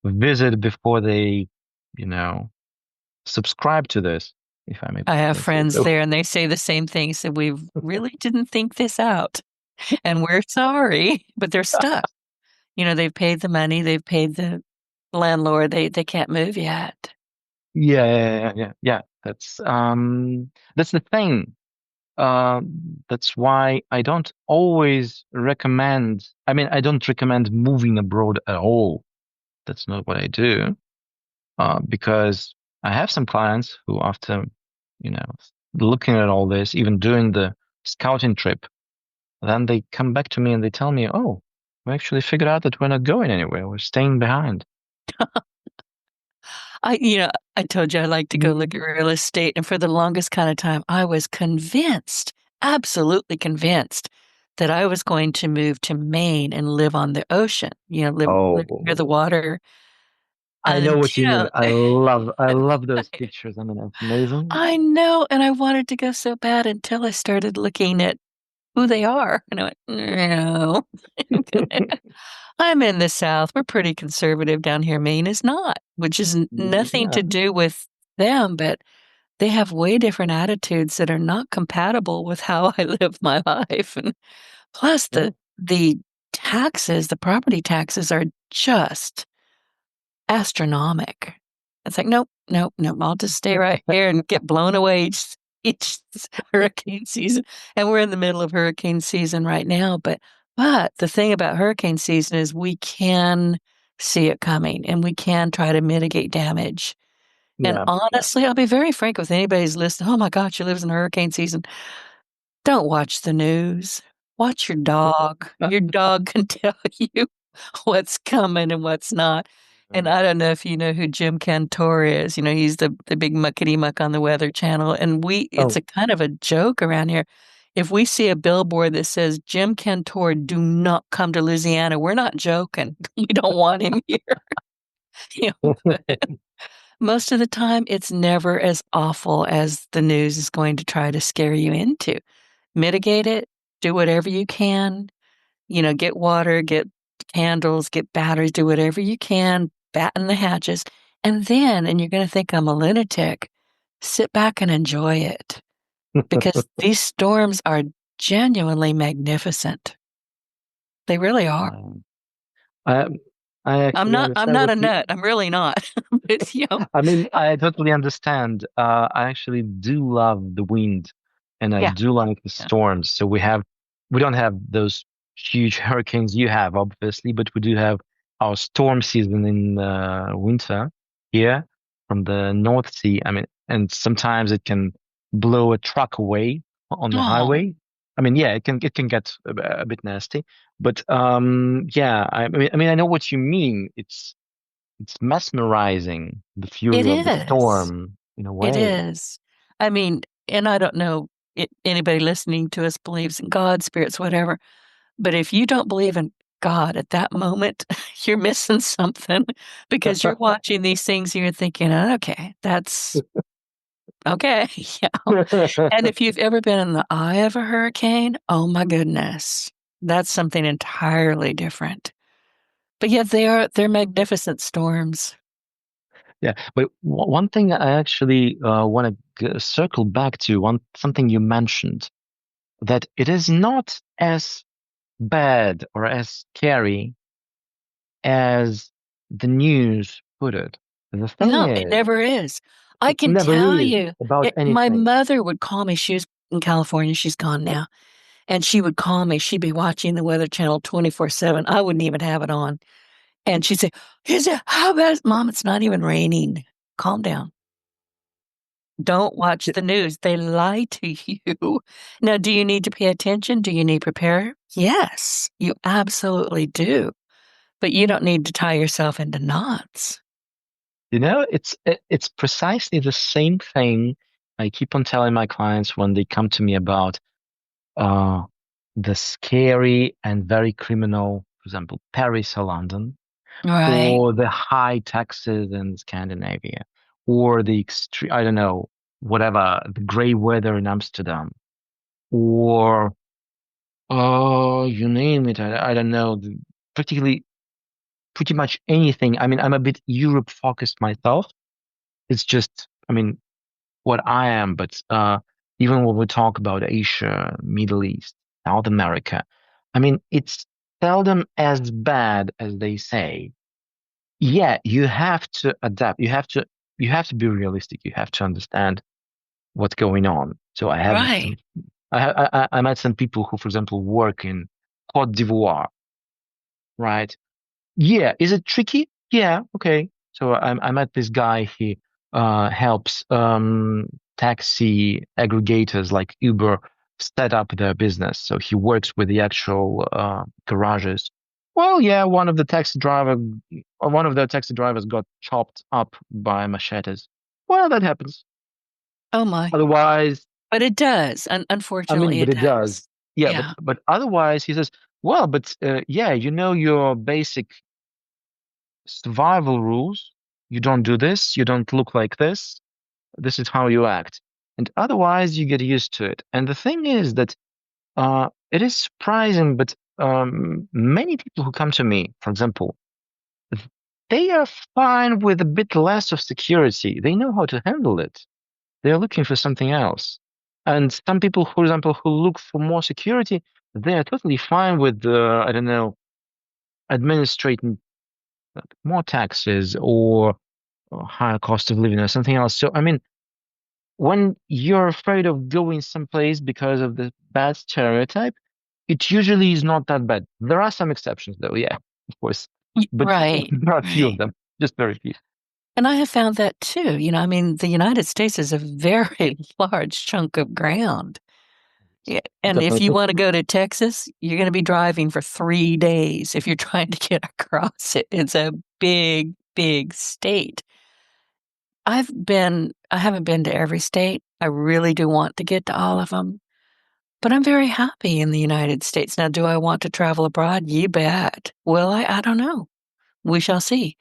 visit before they, you know, subscribe to this, if I I have may say friends so. there and they say the same thing. So we really didn't think this out and we're sorry, but they're stuck. They've paid the money, they've paid the landlord, they can't move yet. Yeah. That's the thing. That's why I don't always recommend. I mean, I don't recommend moving abroad at all. That's not what I do. Because I have some clients who, after, you know, looking at all this, even doing the scouting trip, then they come back to me and they tell me, "Oh, we actually figured out that we're not going anywhere. We're staying behind." I told you I like to go look at real estate, and for the longest kind of time, I was convinced, absolutely convinced, that I was going to move to Maine and live on the ocean, live near the Oh, water I know what you mean. until I love those pictures. I mean, that's amazing. I know, and I wanted to go so bad until I started looking at who they are, and I went, "No." I'm in the South. We're pretty conservative down here. Maine is not, which is nothing Yeah, to do with them, but they have way different attitudes that are not compatible with how I live my life. And plus yeah. the taxes, the property taxes are just astronomic. It's like, nope, nope, nope. I'll just stay right here and get blown away each hurricane season. And we're in the middle of hurricane season right now. But the thing about hurricane season is we can see it coming and we can try to mitigate damage. And Yeah. honestly, I'll be very frank with anybody who's listening. Oh my God, she lives in hurricane season. Don't watch the news. Watch your dog. Your dog can tell you what's coming and what's not. And I don't know if you know who Jim Cantor is. He's the big muckety muck on the Weather Channel. And it's Oh, a kind of a joke around here. If we see a billboard that says Jim Cantor, do not come to Louisiana, we're not joking. We don't want him here. But most of the time, it's never as awful as the news is going to try to scare you into. Mitigate it, do whatever you can, get water, get candles, get batteries, do whatever you can, batten the hatches. And you're going to think I'm a lunatic, sit back and enjoy it because these storms are genuinely magnificent. They really are. um, I I I'm actually not I'm understand not a what you. nut. I'm really not. But I mean, I totally understand. I actually do love the wind, and I yeah. do like the Yeah. storms. So we don't have those huge hurricanes you have, obviously, but we do have our storm season in winter here from the North Sea. I mean, and sometimes it can blow a truck away on the Oh, highway. I mean, yeah, it can get a bit nasty, but yeah, I mean, I know what you mean. It's mesmerizing, the it fury of the is. storm in a It way. is. I mean, and I don't know anybody listening to us believes in God, spirits, whatever. But if you don't believe in God at that moment, you're missing something because you're watching these things and you're thinking, okay, that's okay. Yeah. And if you've ever been in the eye of a hurricane, oh my goodness, that's something entirely different. But yeah, they're magnificent storms. Yeah, but one thing I actually want to circle back to, one something you mentioned, that it is not as bad or as scary as the news put it. The thing No, it is, never is. I it can never tell is you, about my anything. mother would call me. She was in California. She's gone now. And she would call me. She'd be watching the Weather Channel 24/7. I wouldn't even have it on. And she'd say, how about it? Mom, it's not even raining. Calm down. Don't watch the news. They lie to you. Now, do you need to pay attention? Do you need to prepare? Yes, you absolutely do. But you don't need to tie yourself into knots. It's precisely the same thing I keep on telling my clients when they come to me about uh, the scary and very criminal, for example, Paris or London, Right. or the high taxes in Scandinavia, or the extreme, I don't know, whatever, the gray weather in Amsterdam, or you name it, I don't know, particularly pretty much anything. I mean, I'm a bit Europe focused myself. It's just, I mean, what I am, but even when we talk about Asia, Middle East, South America, I mean, it's seldom as bad as they say. Yeah, you have to adapt. You have to be realistic. You have to understand what's going on. So I have some, Right. I met some people who, for example, work in Cote d'Ivoire, right? Yeah, is it tricky? Yeah, okay. So I met this guy. He helps taxi aggregators like Uber set up their business. So he works with the actual garages. Well, yeah, one of the taxi drivers got chopped up by machetes. Well, that happens. Oh, my. Otherwise, But it does. I mean, Unfortunately, but it it does. does. Yeah, but Yeah. but otherwise, he says, well, but yeah, your basic survival rules. You don't do this, you don't look like this. This is how you act. And otherwise, you get used to it. And the thing is that it is surprising, but many people who come to me, for example, they are fine with a bit less of security. They know how to handle it. They're looking for something else. And some people, for example, who look for more security, they are totally fine with, I don't know, administrating more taxes or higher cost of living or something else. So, I mean, when you're afraid of going someplace because of the bad stereotype, it usually is not that bad. There are some exceptions, though, yeah, of course, but Right. there are a few of Right. them, just very few. And I have found that too. I mean, the United States is a very large chunk of ground. Yeah. And if you Definitely. want to go to Texas, you're going to be driving for 3 days if you're trying to get across it. It's a big, big state. I haven't been to every state. I really do want to get to all of them, but I'm very happy in the United States. Now, do I want to travel abroad? You bet. Will I? I don't know. We shall see.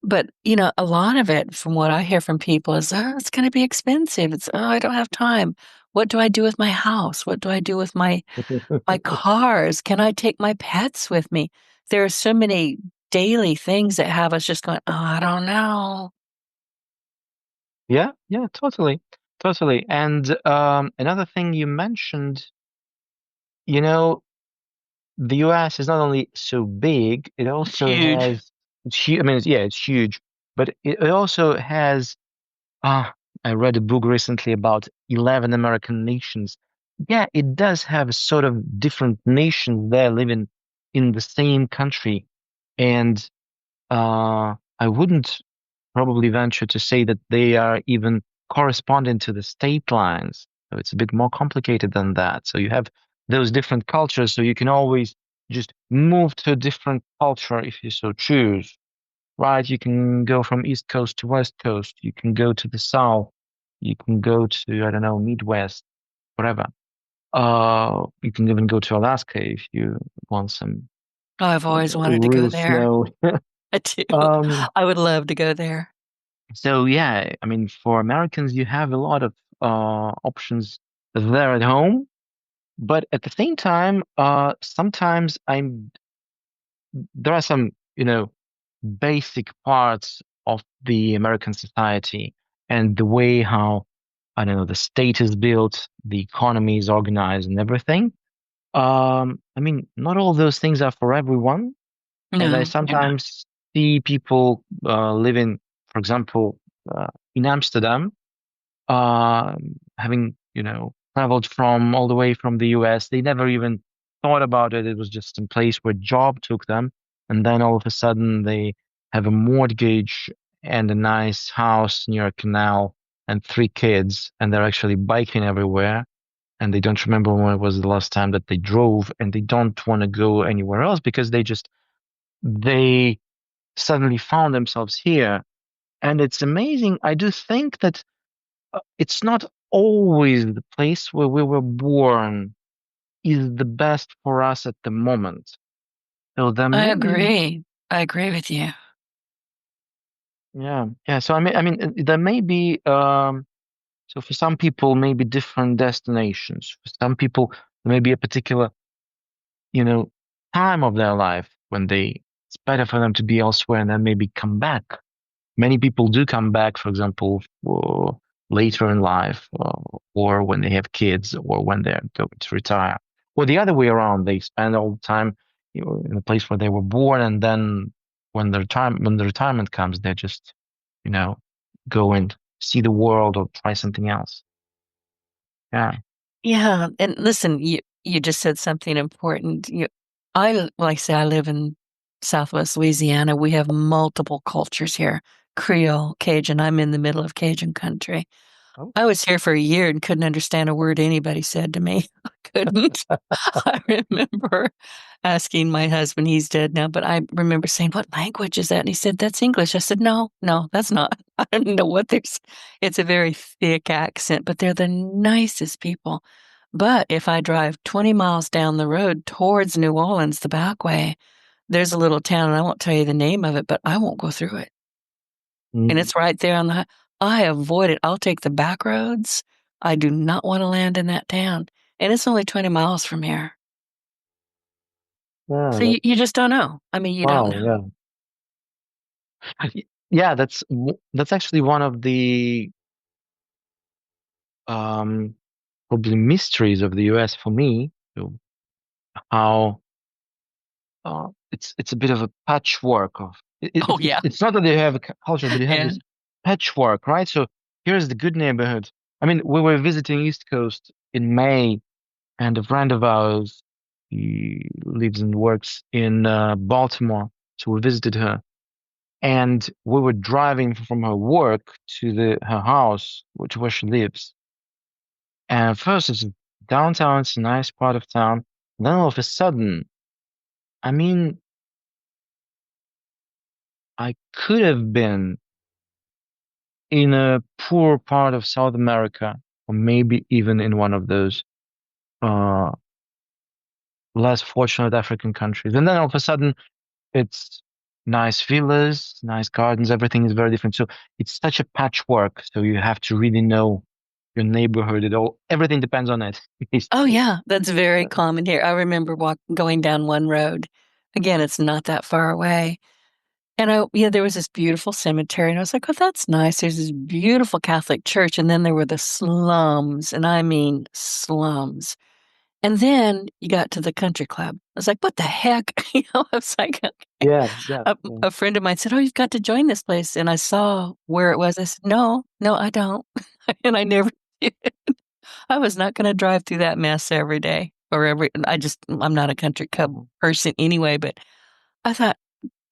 But, a lot of it from what I hear from people is, "Oh, it's gonna be expensive. Oh, I don't have time. What do I do with my house? What do I do with my cars? Can I take my pets with me?" There are so many daily things that have us just going, "Oh, I don't know." Yeah, yeah, totally, totally. And another thing you mentioned, you know, the US is not only so big, it It's also huge. has, I mean, yeah, it's huge, but it also has, ah, I read a book recently about 11 American nations. Yeah, it does have sort of different nations there living in the same country. And I wouldn't probably venture to say that they are even corresponding to the state lines. So it's a bit more complicated than that. So you have those different cultures, so you can always just move to a different culture if you so choose, right? You can go from East Coast to West Coast. You can go to the South. You can go to, I don't know, Midwest, whatever. You can even go to Alaska if you want some Oh, I've always wanted to go real there. snow. I do. Um, I would love to go there. So yeah, I mean, for Americans, you have a lot of options there at home, but at the same time, sometimes there are some, basic parts of the American society and the way how, I don't know, the state is built, the economy is organized and everything. I mean, not all those things are for everyone, and I No, they're not. sometimes see people living, for example, in Amsterdam, having, traveled from all the way from the US. They never even thought about it. It was just a place where job took them. And then all of a sudden they have a mortgage and a nice house near a canal and 3 kids, and they're actually biking everywhere. And they don't remember when it was the last time that they drove, and they don't want to go anywhere else because they suddenly found themselves here. And it's amazing. I do think that it's not always the place where we were born is the best for us at the moment. So there I may be, agree. I agree with you. yeah, yeah. So there may be, so for some people, maybe different destinations. For some people, there may be a particular, you know, time of their life when it's better for them to be elsewhere and then maybe come back. Many people do come back, for example, later in life, or when they have kids, or when they're going to retire, or the other way around. They spend all the time, in the place where they were born, and then when the retirement comes, they just, you know, go and see the world or try something else. Yeah. Yeah, and listen, you just said something important. Like I say, I live in Southwest Louisiana. We have multiple cultures here: Creole, Cajun. I'm in the middle of Cajun country. Oh. I was here for a year and couldn't understand a word anybody said to me. I couldn't. I remember asking my husband, he's dead now, but I remember saying, "What language is that?" And he said, "That's English." I said, "No, no, that's not." I don't know what there's. It's a very thick accent, but they're the nicest people. But if I drive 20 miles down the road towards New Orleans, the back way, there's a little town, and I won't tell you the name of it, but I won't go through it. And Mm. it's right there on I avoid it. I'll take the back roads. I do not want to land in that town. And it's only 20 miles from here. Yeah. So you just don't know. I mean, you don't Wow. know. Yeah. Yeah. That's actually one of the um probably mysteries of the US for me. So how it's a bit of a patchwork of Oh, yeah. it's not that they have a culture, but you have Yeah. this patchwork, right? So here's the good neighborhood. I mean, we were visiting East Coast in May, and a friend of ours, he lives and works in Baltimore, so we visited her, and we were driving from her work to her house, which where she lives. And first, it's downtown, it's a nice part of town. And then all of a sudden, I mean, I could have been in a poor part of South America, or maybe even in one of those uh, less fortunate African countries. And then all of a sudden, it's nice villas, nice gardens, everything is very different. So it's such a patchwork. So you have to really know your neighborhood. Everything depends on it, Oh, basically. yeah. That's very common here. I remember going down one road. Again, it's not that far away. And there was this beautiful cemetery, and I was like, "Oh, that's nice." There's this beautiful Catholic church, and then there were the slums, and I mean slums. And then you got to the country club. I was like, "What the heck?" I was like, okay. Yeah, yeah, yeah. A friend of mine said, "Oh, you've got to join this place." And I saw where it was. I said, "No, no, I don't." And I never did. I was not going to drive through that mess every day I'm not a country club person anyway, but I thought,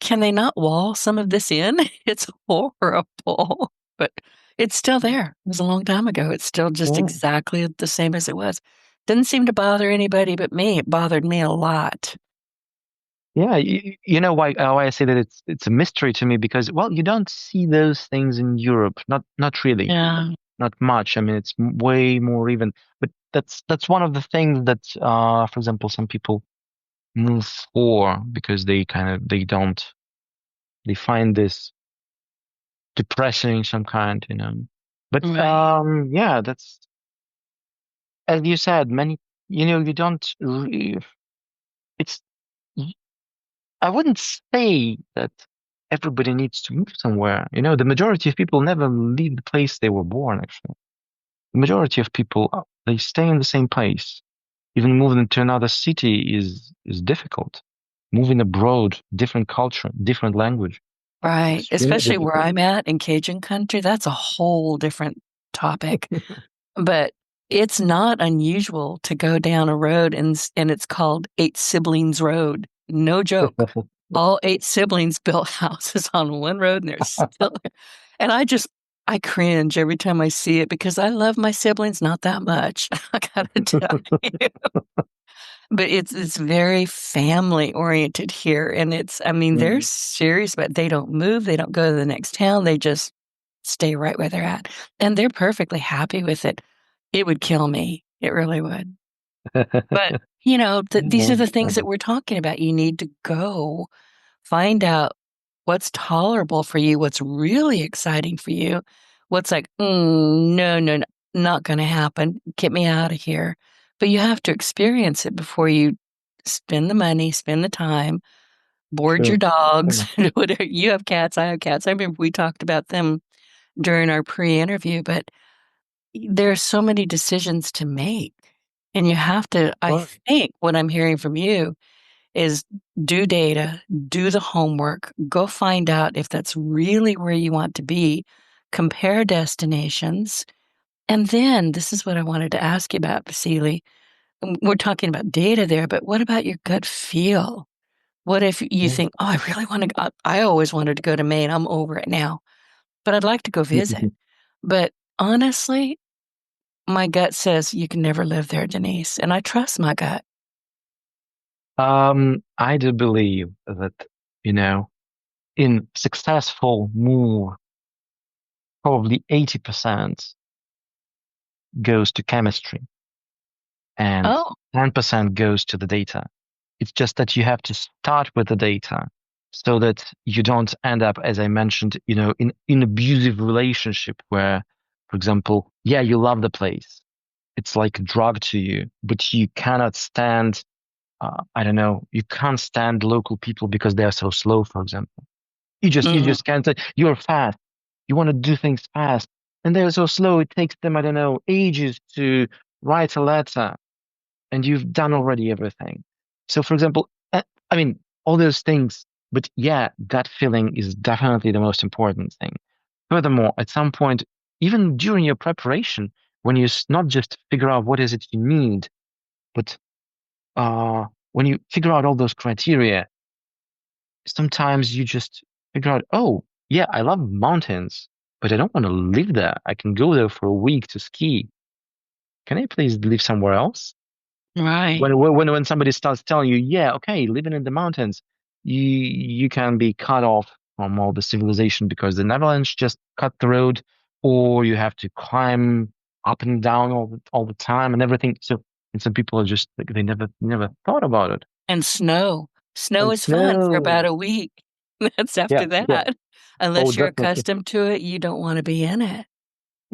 can they not wall some of this in? It's horrible, but it's still there. It was a long time ago. It's still just Yeah. exactly the same as it was. Didn't seem to bother anybody but me. It bothered me a lot. Yeah, you know why I say that it's a mystery to me because well, you don't see those things in Europe, not really, Yeah. not much. I mean, it's way more even. But that's one of the things that, for example, some people move for because they find this depressing some kind, you know. But Right. yeah, that's as you said, many you don't. It's I wouldn't say that everybody needs to move somewhere. You know, the majority of people never leave the place they were born, actually. The majority of people, they stay in the same place. Even moving to another city is difficult. Moving abroad, different culture, different language, Right. extremely Especially where difficult. I'm at in Cajun country, that's a whole different topic. But It's not unusual to go down a road and it's called 8 Siblings Road. No joke. All 8 siblings built houses on one road, and they're still there. And I cringe every time I see it because I love my siblings not that much, I gotta tell you. But it's very family oriented here, and they're serious, but they don't move, they don't go to the next town, they just stay right where they're at, and they're perfectly happy with it. It would kill me. It really would. But, these are the things that we're talking about. You need to go find out what's tolerable for you, what's really exciting for you, what's like, no, no, no, not gonna happen. Get me out of here. But you have to experience it before you spend the money, spend the time, board your True. dogs, whatever. You have cats, I have cats. I remember we talked about them during our pre-interview, but there are so many decisions to make. And you have to, I Well, think what I'm hearing from you is do data, do the homework, go find out if that's really where you want to be, compare destinations. And then this is what I wanted to ask you about, Vasily. We're talking about data there, but what about your gut feel? What if you think, oh, I really want to go, I always wanted to go to Maine. I'm over it now, but I'd like to go visit. But honestly, my gut says you can never live there, Denise, and I trust my gut. I do believe that, in successful move, probably 80% goes to chemistry and Oh, 10% goes to the data. It's just that you have to start with the data so that you don't end up, as I mentioned, in abusive relationship where, for example, yeah, you love the place. It's like a drug to you, but you cannot stand, I don't know, you can't stand local people because they are so slow, for example. You mhm. just can't say, you're fast. You want to do things fast. And they're so slow, it takes them, I don't know, ages to write a letter and you've done already everything. So, for example, I mean, all those things, but yeah, gut feeling is definitely the most important thing. Furthermore, at some point, even during your preparation, when you not just figure out what is it you need, but when you figure out all those criteria, sometimes you just figure out, oh, yeah, I love mountains, but I don't want to live there. I can go there for a week to ski. Can I please live somewhere else? Right. When somebody starts telling you, yeah, okay, living in the mountains, you can be cut off from all the civilization because the avalanche just cut the road, or you have to climb up and down all the time and everything. So and some people are just like they never thought about it. And snow. Snow And is fun for about snow, a week. That's yeah, after yeah, that. oh, Unless you're definitely. accustomed to it, you don't wanna be in it.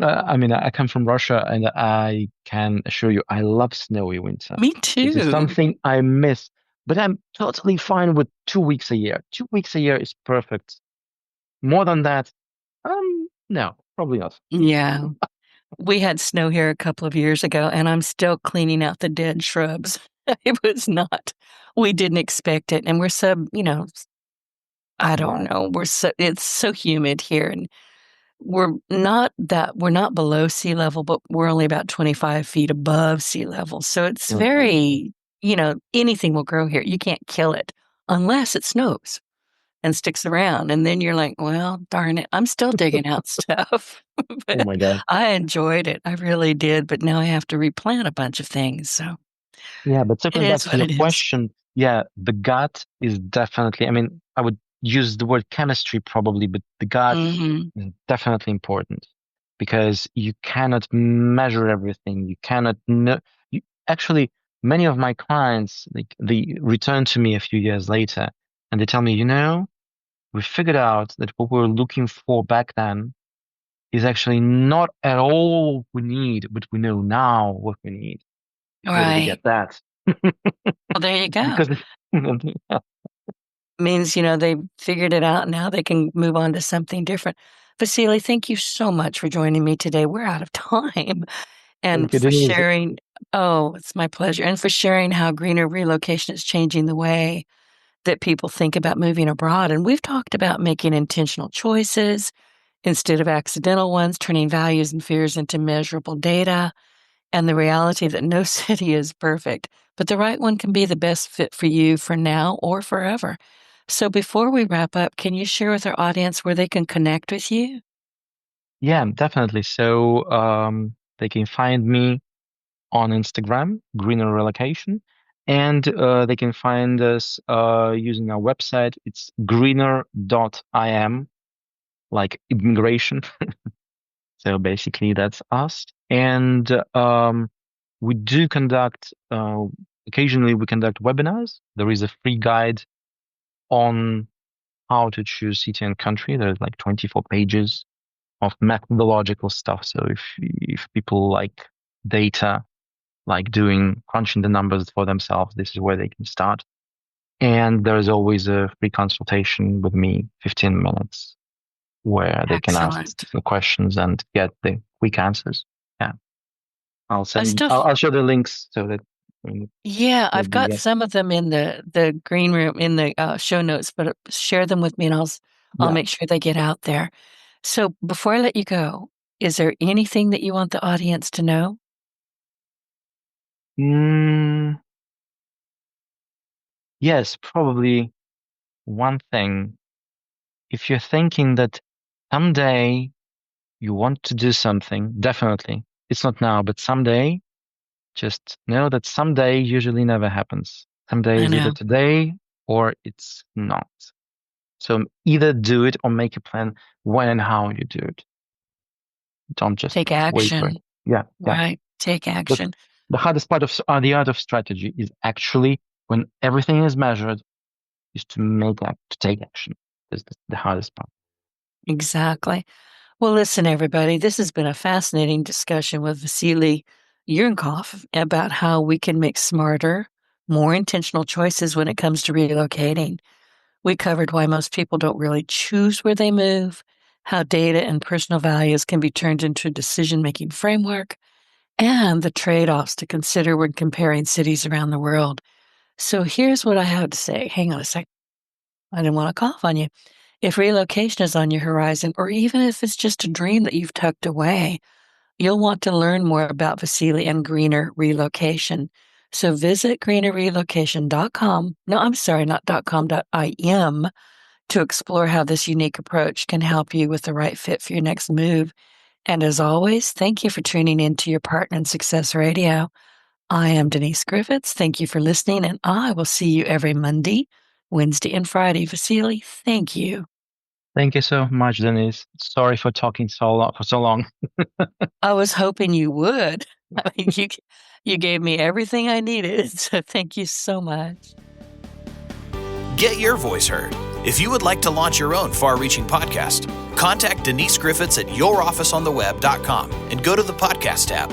I mean, I come from Russia, and I can assure you, I love snowy winter. Me This is too. something I miss, but I'm totally fine with 2 weeks a year. 2 weeks a year is perfect. More than that, no, probably not. Yeah. We had snow here a couple of years ago, and I'm still cleaning out the dead shrubs. It was not we didn't expect it, and we're I don't Wow. know, it's so humid here, and we're not below sea level, but we're only about 25 feet above sea level, so it's Mhm. very anything will grow here. You can't kill it unless it snows and sticks around, and then you're like, "Well, darn it, I'm still digging out stuff." Oh But my God. I enjoyed it, I really did, but now I have to replant a bunch of things, so Yeah, but it circling back is to what your it is. question, yeah, the gut is definitely, I mean, I would use the word chemistry probably, but the gut Mhm. is definitely important because you cannot measure everything. You cannot know. Actually, many of my clients, like they return to me a few years later and they tell me, we figured out that what we were looking for back then is actually not at all what we need, but we know now what we need. Where did we Right. get that? Well, there you go. Because Means, they figured it out, now they can move on to something different. Vasily, thank you so much for joining me today. We're out of time, thank and you, for Denise. sharing Oh, it's my pleasure, and for sharing how greener relocation is changing the way that people think about moving abroad, and we've talked about making intentional choices instead of accidental ones, turning values and fears into measurable data, and the reality that no city is perfect, but the right one can be the best fit for you for now or forever. So before we wrap up, can you share with our audience where they can connect with you? Yeah, definitely. So they can find me on Instagram, Greener Relocation, and they can find us using our website. It's greener.im, like immigration. So basically, that's us. And we do conduct, occasionally, we conduct webinars. There is a free guide on how to choose city and country. There's like 24 pages of methodological stuff. So if people like data, like crunching the numbers for themselves, this is where they can start. And there's always a free consultation with me, 15 minutes, where they can ask Excellent. the questions and get the quick answers. Yeah. I still, I'll show the links so that yeah, will I've be, got some of them in the green room in the show notes, but share them with me and I'll yeah. make sure they get out there. So before I let you go, is there anything that you want the audience to know? Mm, yes, probably one thing. If you're thinking that someday you want to do something, definitely, it's not now, but someday, just know that someday usually never happens. Someday I is either know. today or it's not. So either do it or make a plan when and how you do it. Don't just Take wait for it. action, Yeah, yeah. right? Take But action. the hardest part of the art of strategy is actually when everything is measured, is to take action. This is the hardest part. Exactly. Well, listen, everybody, this has been a fascinating discussion with Vasily Yurenkov about how we can make smarter, more intentional choices when it comes to relocating. We covered why most people don't really choose where they move, how data and personal values can be turned into a decision-making framework, and the trade-offs to consider when comparing cities around the world. So here's what I have to say. Hang on a sec. I didn't want to cough on you. If relocation is on your horizon, or even if it's just a dream that you've tucked away, you'll want to learn more about Vasily and Greener Relocation. So visit greenerrelocation.com. No, I'm sorry, not .com, .im to explore how this unique approach can help you with the right fit for your next move. And as always, thank you for tuning in to your Partner in Success Radio. I am Denise Griffitts. Thank you for listening, and I will see you every Monday, Wednesday, and Friday. Vasily, thank you. Thank you so much, Denise. Sorry for talking for so long. I was hoping you would. I mean, you gave me everything I needed, so thank you so much. Get your voice heard. If you would like to launch your own far-reaching podcast, contact Denise Griffitts at yourofficeontheweb.com and go to the podcast tab.